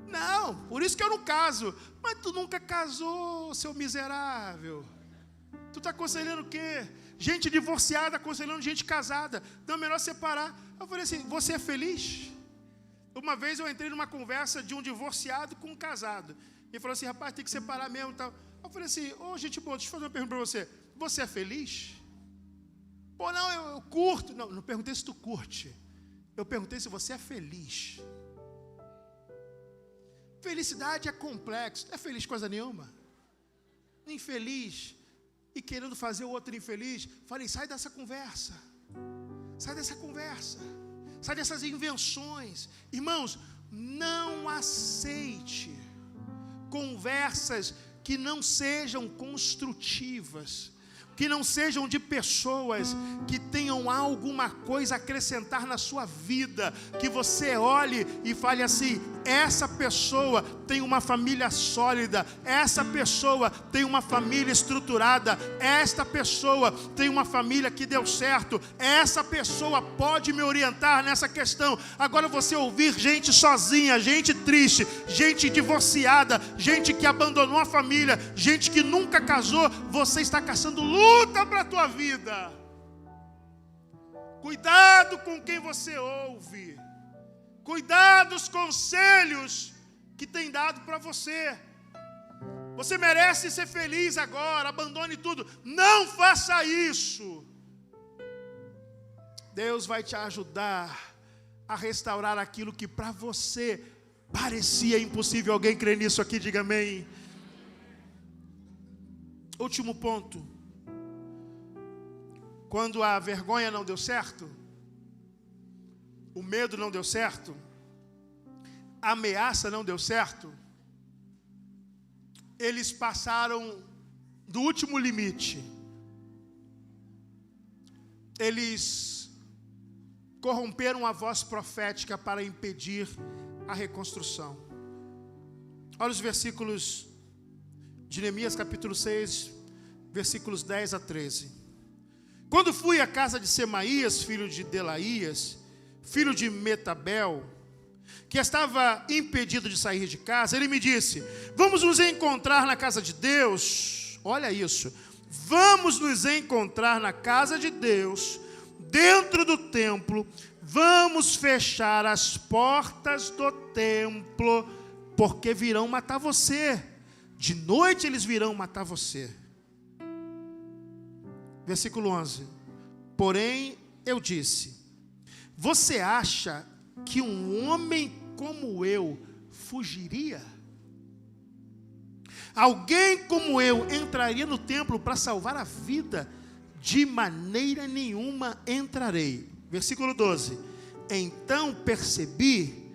Não, por isso que eu não caso. Mas tu nunca casou, seu miserável. Tu está aconselhando o quê? Gente divorciada aconselhando gente casada. Então é melhor separar. Eu falei assim, você é feliz? Uma vez eu entrei numa conversa de um divorciado com um casado. Ele falou assim, rapaz, tem que separar mesmo e tal. Eu falei assim, gente boa, deixa eu fazer uma pergunta para você. Você é feliz? Pô, não, eu curto. Não perguntei se tu curte. Eu perguntei se você é feliz. Felicidade é complexo. Não é feliz coisa nenhuma. Infeliz e querendo fazer o outro infeliz. Falei, sai dessa conversa. Sai dessa conversa. Sai dessas invenções. Irmãos, não aceite conversas que não sejam construtivas, que não sejam de pessoas que tenham alguma coisa a acrescentar na sua vida, que você olhe e fale assim, essa pessoa tem uma família sólida, essa pessoa tem uma família estruturada, esta pessoa tem uma família que deu certo, essa pessoa pode me orientar nessa questão. Agora você ouvir gente sozinha, gente triste, gente divorciada, gente que abandonou a família, gente que nunca casou, você está caçando luta para a tua vida. Cuidado com quem você ouve. Cuidado dos conselhos que tem dado para você. Você merece ser feliz agora, abandone tudo. Não faça isso. Deus vai te ajudar a restaurar aquilo que para você parecia impossível. Alguém crê nisso aqui? Diga amém. Último ponto. Quando a vergonha não deu certo, o medo não deu certo, a ameaça não deu certo, eles passaram do último limite. Eles corromperam a voz profética para impedir a reconstrução. Olha os versículos de Neemias capítulo 6, versículos 10 a 13. Quando fui à casa de Semaías, filho de Delaías, filho de Metabel, que estava impedido de sair de casa, ele me disse: vamos nos encontrar na casa de Deus. Olha isso. Vamos nos encontrar na casa de Deus, dentro do templo. Vamos fechar as portas do templo, porque virão matar você. De noite eles virão matar você. Versículo 11. Porém, eu disse: você acha que um homem como eu fugiria? Alguém como eu entraria no templo para salvar a vida? De maneira nenhuma entrarei. Versículo 12. Então percebi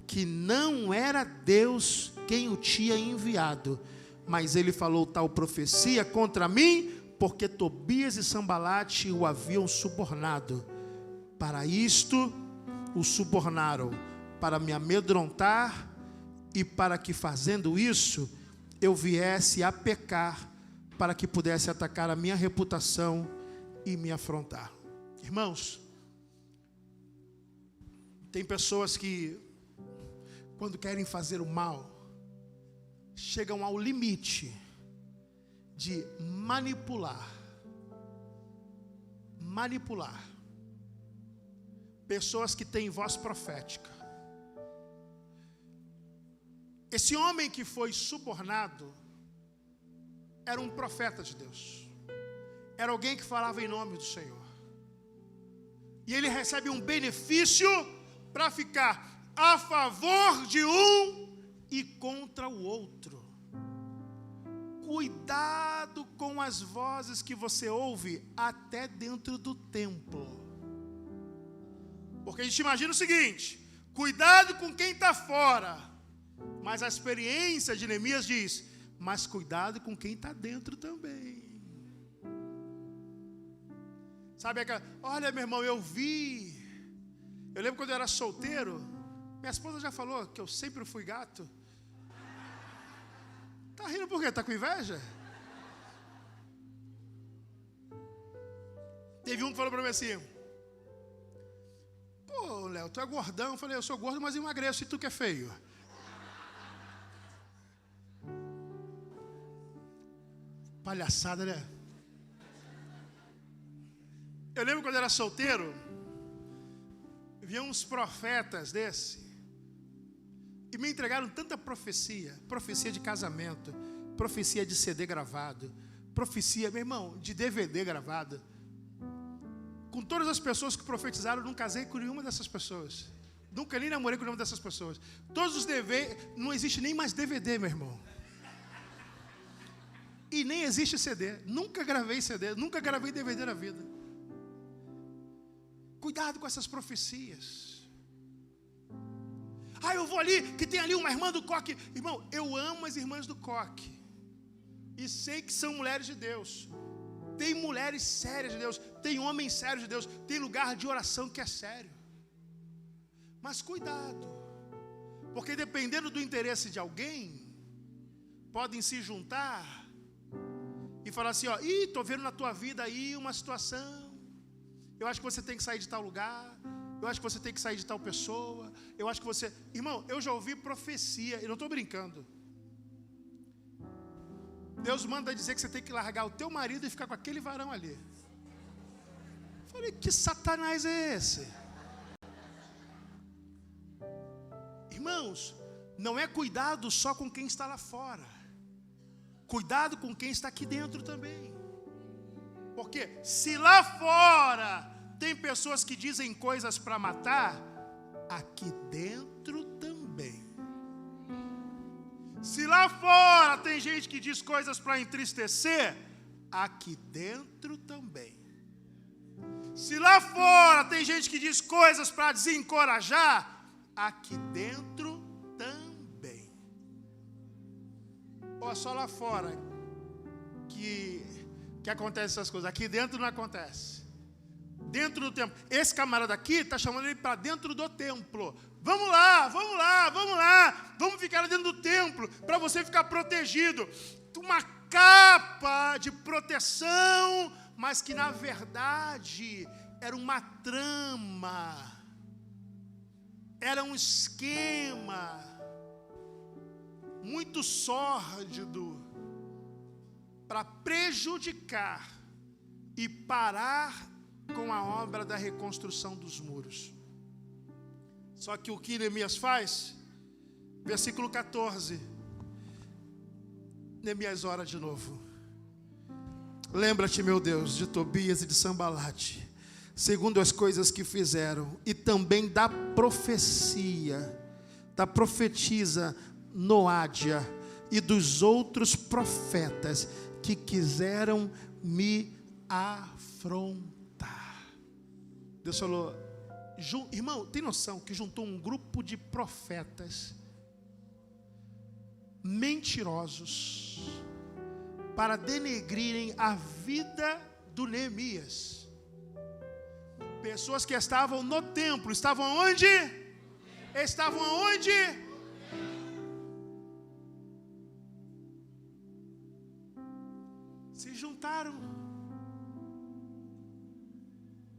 que não era Deus quem o tinha enviado, mas ele falou tal profecia contra mim, porque Tobias e Sambalate o haviam subornado. Para isto o subornaram, para me amedrontar e para que, fazendo isso, eu viesse a pecar, para que pudesse atacar a minha reputação e me afrontar. Irmãos, tem pessoas que, quando querem fazer o mal, chegam ao limite de manipular. Pessoas que têm voz profética. Esse homem que foi subornado era um profeta de Deus. Era alguém que falava em nome do Senhor. E ele recebe um benefício para ficar a favor de um e contra o outro. Cuidado com as vozes que você ouve até dentro do templo. Porque a gente imagina o seguinte: cuidado com quem está fora. Mas a experiência de Neemias diz: mas cuidado com quem está dentro também. Sabe aquela: olha, meu irmão, eu lembro quando eu era solteiro, minha esposa já falou que eu sempre fui gato. Tá rindo por quê? Tá com inveja? Teve um que falou para mim assim: pô, Léo, tu é gordão. Eu falei: eu sou gordo, mas emagreço. E tu que é feio? Palhaçada, né? Eu lembro quando eu era solteiro, havia uns profetas desse, e me entregaram tanta profecia de casamento, profecia de CD gravado, profecia, meu irmão, de DVD gravado. Com todas as pessoas que profetizaram, eu não casei com nenhuma dessas pessoas. Nunca nem namorei com nenhuma dessas pessoas. Todos os DVD, não existe nem mais DVD, meu irmão. E nem existe CD. Nunca gravei CD, nunca gravei DVD na vida. Cuidado com essas profecias. Eu vou ali, que tem ali uma irmã do coque. Irmão, eu amo as irmãs do coque. E sei que são mulheres de Deus. Tem mulheres sérias de Deus. Tem homens sérios de Deus. Tem lugar de oração que é sério. Mas cuidado. Porque dependendo do interesse de alguém, podem se juntar e falar assim: tô vendo na tua vida aí uma situação. Eu acho que você tem que sair de tal lugar. Eu acho que você tem que sair de tal pessoa. Eu acho que você... Irmão, eu já ouvi profecia, e não estou brincando. Deus manda dizer que você tem que largar o teu marido e ficar com aquele varão ali. Eu falei: que satanás é esse? Irmãos, não é cuidado só com quem está lá fora. Cuidado com quem está aqui dentro também. Porque se lá fora tem pessoas que dizem coisas para matar, aqui dentro também. Se lá fora tem gente que diz coisas para entristecer, aqui dentro também. Se lá fora tem gente que diz coisas para desencorajar, aqui dentro também. Ou é só lá fora que acontecem essas coisas? Aqui dentro não acontece. Dentro do templo. Esse camarada aqui está chamando ele para dentro do templo. Vamos lá, vamos lá, vamos lá. Vamos ficar dentro do templo para você ficar protegido. Uma capa de proteção, mas que na verdade era uma trama, era um esquema muito sórdido para prejudicar e parar com a obra da reconstrução dos muros. Só que o que Neemias faz? Versículo 14. Neemias ora de novo. Lembra-te, meu Deus, de Tobias e de Sambalate, segundo as coisas que fizeram, e também da profetisa Noádia e dos outros profetas que quiseram me afrontar. Deus falou, irmão, tem noção que juntou um grupo de profetas mentirosos para denegrirem a vida do Neemias. Pessoas que estavam no templo, estavam onde? Estavam onde? Se juntaram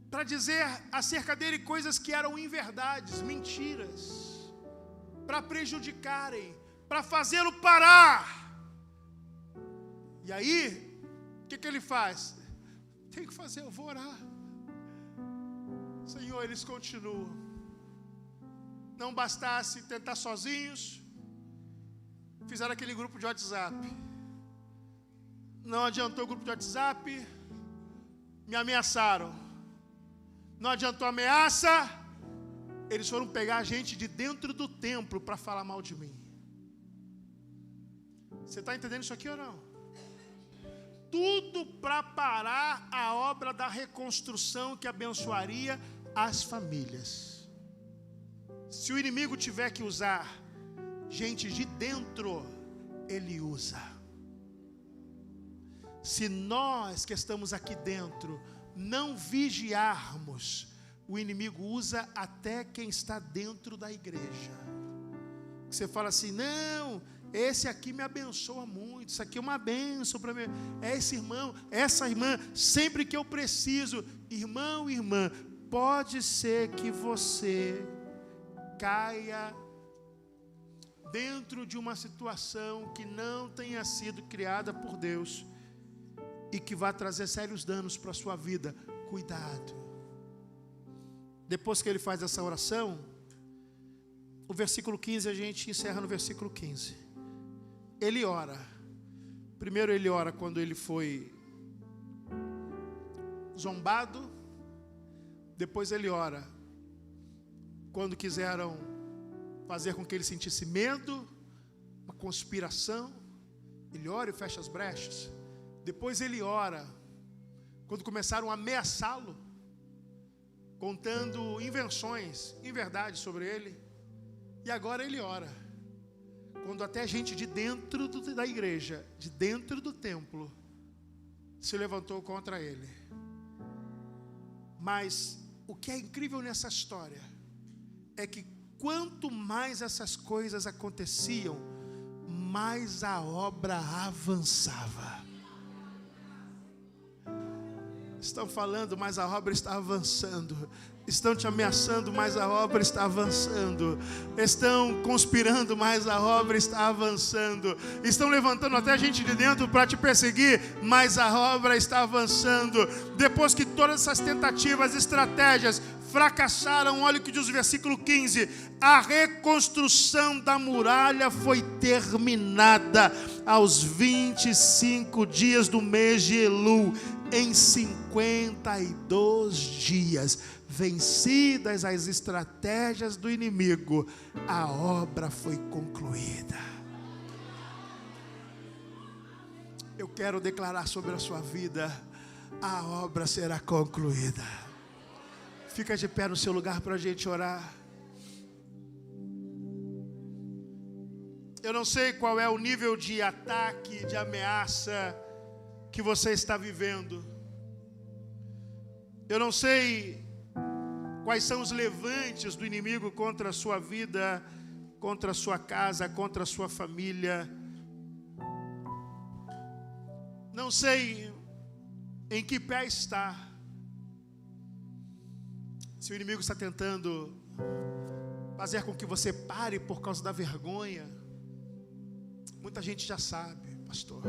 para dizer acerca dele coisas que eram inverdades, mentiras, para prejudicarem, para fazê-lo parar. E aí, o que ele faz? Tem que fazer, eu vou orar. Senhor, eles continuam. Não bastasse tentar sozinhos, fizeram aquele grupo de WhatsApp. Não adiantou o grupo de WhatsApp, me ameaçaram. Não adiantou a ameaça, eles foram pegar a gente de dentro do templo para falar mal de mim. Você está entendendo isso aqui ou não? Tudo para parar a obra da reconstrução que abençoaria as famílias. Se o inimigo tiver que usar gente de dentro, ele usa. Se nós que estamos aqui dentro não vigiarmos, o inimigo usa até quem está dentro da igreja. Você fala assim, não, esse aqui me abençoa muito, isso aqui é uma bênção para mim, é esse irmão, essa irmã, sempre que eu preciso. Irmão, irmã, pode ser que você caia dentro de uma situação que não tenha sido criada por Deus e que vai trazer sérios danos para a sua vida. Cuidado. Depois que ele faz essa oração, o versículo 15, a gente encerra no versículo 15. Ele ora. Primeiro ele ora quando ele foi zombado. Depois ele ora quando quiseram fazer com que ele sentisse medo, uma conspiração. Ele ora e fecha as brechas. Depois ele ora quando começaram a ameaçá-lo, contando invenções, inverdades sobre ele. E agora ele ora quando até gente de dentro da igreja, de dentro do templo, se levantou contra ele. Mas o que é incrível nessa história é que quanto mais essas coisas aconteciam, mais a obra avançava. Estão falando, mas a obra está avançando. Estão te ameaçando, mas a obra está avançando. Estão conspirando, mas a obra está avançando. Estão levantando até gente de dentro para te perseguir, mas a obra está avançando. Depois que todas essas tentativas, estratégias fracassaram. Olha o que diz o versículo 15: a reconstrução da muralha foi terminada aos 25 dias do mês de Elul, em 52 dias. Vencidas as estratégias do inimigo, a obra foi concluída. Eu quero declarar sobre a sua vida: a obra será concluída. Fica de pé no seu lugar para a gente orar. Eu não sei qual é o nível de ataque, de ameaça que você está vivendo. Eu não sei quais são os levantes do inimigo contra a sua vida, contra a sua casa, contra a sua família. Não sei em que pé está. Se o inimigo está tentando fazer com que você pare por causa da vergonha, muita gente já sabe, pastor.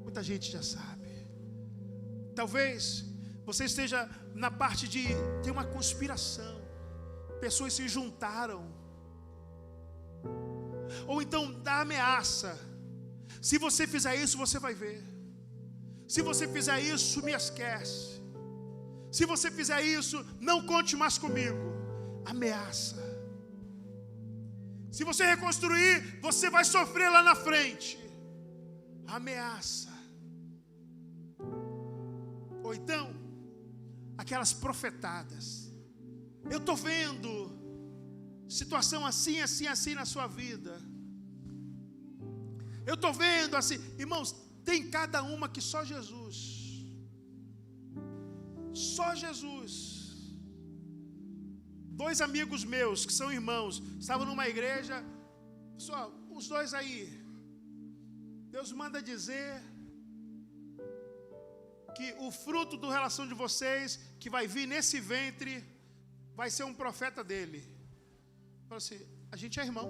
Muita gente já sabe. Talvez você esteja na parte de ter uma conspiração. Pessoas se juntaram. Ou então da ameaça: se você fizer isso, você vai ver. Se você fizer isso, me esquece. Se você fizer isso, não conte mais comigo. Ameaça. Se você reconstruir, você vai sofrer lá na frente. Ameaça. Ou então, aquelas profetadas: eu estou vendo situação assim, assim, assim na sua vida. Eu estou vendo assim. Irmãos, tem cada uma que só Jesus. Só Jesus. 2 amigos meus, que são irmãos, estavam numa igreja. Pessoal, os dois aí, Deus manda dizer que o fruto da relação de vocês, que vai vir nesse ventre, vai ser um profeta dele. Fala assim: a gente é irmão.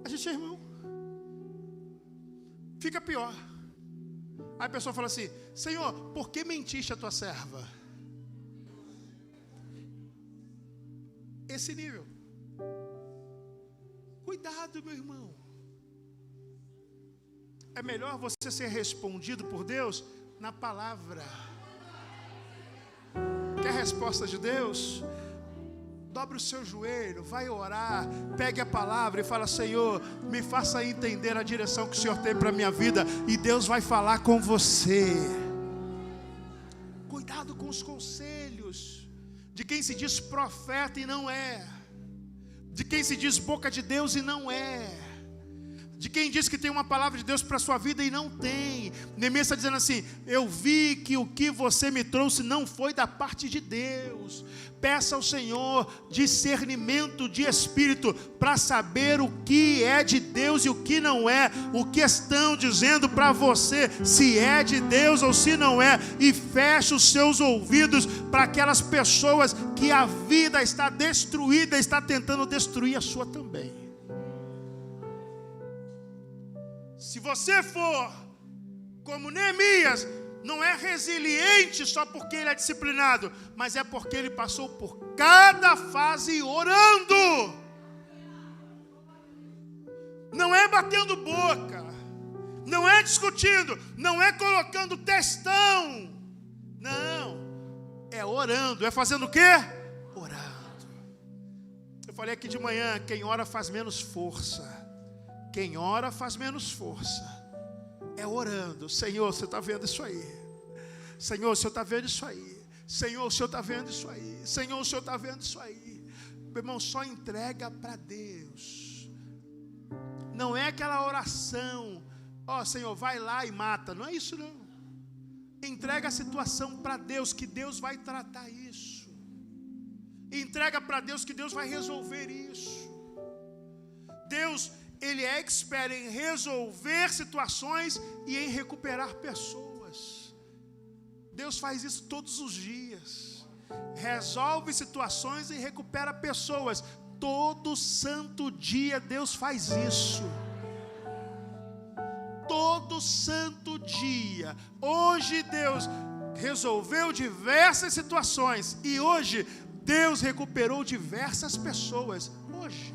A gente é irmão. Fica pior. Aí a pessoa fala assim: Senhor, por que mentiste a tua serva? Esse nível. Cuidado, meu irmão. É melhor você ser respondido por Deus na palavra. Quer a resposta de Deus? Dobre o seu joelho, vai orar, pegue a palavra e fala: Senhor, me faça entender a direção que o Senhor tem para a minha vida. E Deus vai falar com você. Cuidado com os conselhos de quem se diz profeta e não é, de quem se diz boca de Deus e não é, de quem diz que tem uma palavra de Deus para a sua vida e não tem. Neemias está dizendo assim: eu vi que o que você me trouxe não foi da parte de Deus. Peça ao Senhor discernimento de espírito para saber o que é de Deus e o que não é, o que estão dizendo para você, se é de Deus ou se não é, e feche os seus ouvidos para aquelas pessoas que a vida está destruída, está tentando destruir a sua também. Se você for como Neemias, não é resiliente só porque ele é disciplinado, mas é porque ele passou por cada fase orando. Não é batendo boca, não é discutindo, não é colocando textão. Não, é orando. É fazendo o quê? Orando. Eu falei aqui de manhã: quem ora faz menos força. Quem ora faz menos força. É orando. Senhor, você está vendo isso aí. Senhor, o Senhor está vendo isso aí. Senhor, o Senhor está vendo isso aí. Senhor, o Senhor está vendo isso aí. Meu irmão, só entrega para Deus. Não é aquela oração: ó, Senhor, vai lá e mata. Não é isso, não. Entrega a situação para Deus, que Deus vai tratar isso. Entrega para Deus, que Deus vai resolver isso. Deus, Ele é expert em resolver situações e em recuperar pessoas. Deus faz isso todos os dias. Resolve situações e recupera pessoas. Todo santo dia Deus faz isso. todo santo dia. Hoje Deus resolveu diversas situações e hoje Deus recuperou diversas pessoas. Hoje.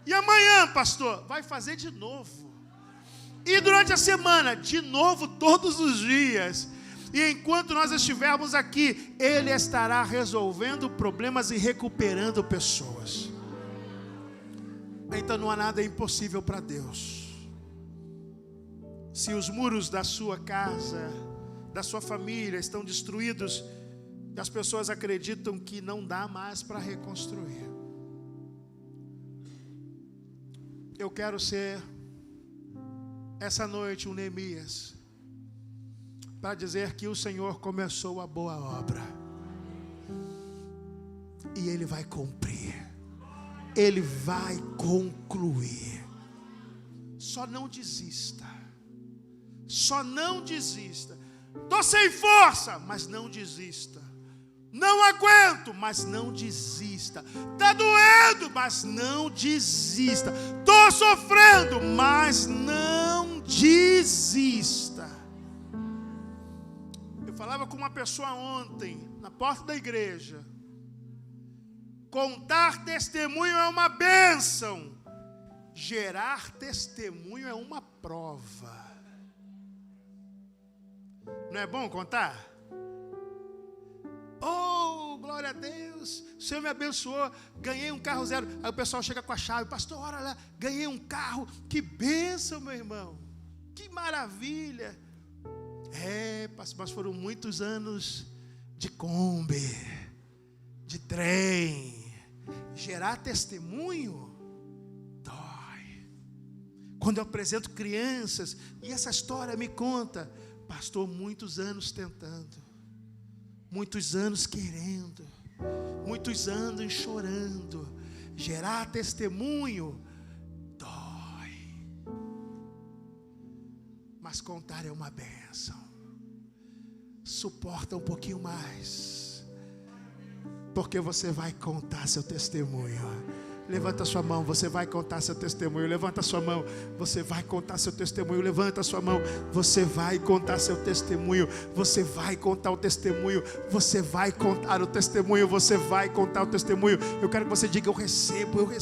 E amanhã, pastor, vai fazer de novo. E durante a semana, de novo, todos os dias. E enquanto nós estivermos aqui, Ele estará resolvendo problemas e recuperando pessoas. Então não há nada impossível para Deus. Se os muros da sua casa, da sua família estão destruídos, e as pessoas acreditam que não dá mais para reconstruir. Eu quero ser, essa noite, um Neemias, para dizer que o Senhor começou a boa obra. E Ele vai cumprir. Ele vai concluir. Só não desista. Só não desista. Estou sem força, mas não desista. Não aguento, mas não desista. Está doendo, mas não desista. Estou sofrendo, mas não desista. Eu falava com uma pessoa ontem, na porta da igreja. Contar testemunho é uma bênção. Gerar testemunho é uma prova. Não é bom contar? Oh, glória a Deus, o Senhor me abençoou, ganhei um carro zero. Aí o pessoal chega com a chave, pastor, olha lá, ganhei um carro. Que bênção, meu irmão, que maravilha. Mas foram muitos anos de Kombi, de trem. Gerar testemunho dói. Quando eu apresento crianças, e essa história me conta, pastor, muitos anos tentando, muitos anos querendo, muitos anos chorando. Gerar testemunho dói, mas contar é uma bênção. Suporta um pouquinho mais, porque você vai contar seu testemunho. Levanta sua mão, você vai contar seu testemunho. Levanta sua mão, você vai contar seu testemunho. Levanta sua mão, você vai contar seu testemunho. Você vai contar o testemunho. Você vai contar o testemunho. Você vai contar o testemunho. Eu quero que você diga: eu recebo, eu recebo.